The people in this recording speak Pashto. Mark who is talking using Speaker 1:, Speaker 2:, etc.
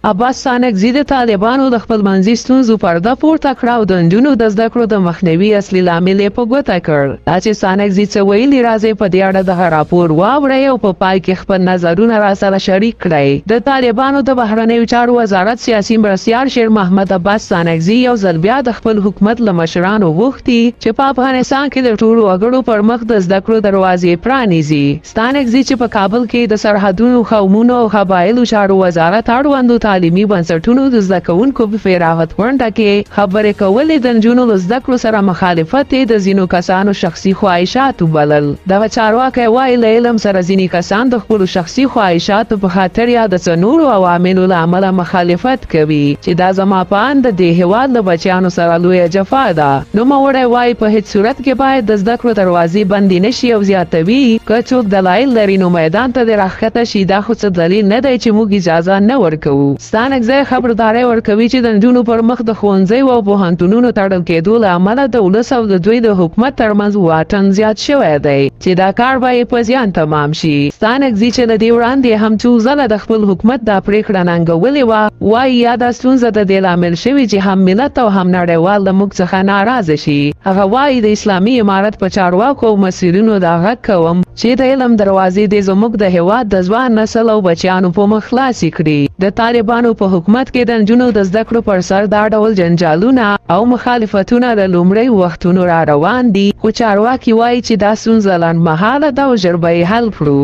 Speaker 1: عباس ستانکزي د طالبانو د خپلمنځي ستونزو پرده پورته کړه او د نجونو د زده کړو د مخنیوي اصلي لامل یې په ګوته کړ. دا چې ستانکزي څه ویلي راځئ په دې اړه دغه راپور واورئ او په پای کې خپل نظرونه راسره شریک کړئ. د طالبانو د بهرنیو چارو وزارت سیاسي مرستیال شیر محمد عباس ستانکزي یو ځل بیا د خپل حکومت له مشرانو غوښتي چې په افغانستان کې د ټولو وګړو پر مخ د زده کړو دروازې پرانیزي. ستانکزي چې په کابل کې د سرحدونو قومونو او قبایلو چارو وزارت اړوندو تعلیمي بنسټونو د زده کوونکو په فراغت غونډه کې خبرې کولې د نجونو له زده کړو سره مخالفت یې د ځینو کسانو شخصي خواهشاتو بلل. دغه چارواکی وایي له علم سره ځینې کسان د خپلو شخصي خواهشاتو په خاطر یا د څه نورو عواملو له امله مخالفت کوي چې دا زما په اند د دې هېواد له بچیانو سره لویه جفا ده. نوموړی وایي په هیڅ صورت کې باید د زده کړو دروازې بندې نشي او زیاتوي که څوک دلایل لري نو میدان ته دې راښکته شي. دا خو څه دلیل نه دی چې موږ اجازه نه ورکوو. ستانکزي خبرداری ورکوي چې د نجونو پر مخ د ښوونځیو او پوهنتونونو تړل کېدو له امله د ولس او د دوی د حکومت ترمنځ واټن زیات شوی دی چې دا کار به یې په زیان تمام شي. ستانکزي چې له دې وړاندې هم څو ځله د خپل حکومت دا پرېکړه ننګولې وه وایي یا دا ستونزه د دې لامل شوې چې هم ملت او هم نړیوال له موږ څخه ناراضه شي. هغه وایي د اسلامي امارت په چارواکو او مسیرونو دا غږ کوم چې د علم دروازې دې زموږ د هېواد د ځوان نسل او بچیانو په مخ خلاصې کړي. د طالبانو په حکومت کې د نجونو د زده کړو پر سر دا ډول جنجالونه او مخالفتونه له لومړۍ وختونو را روان دي خو چارواکي وایي چې دا ستونزه لنډمهاله ده او ژر به یې حل کړو.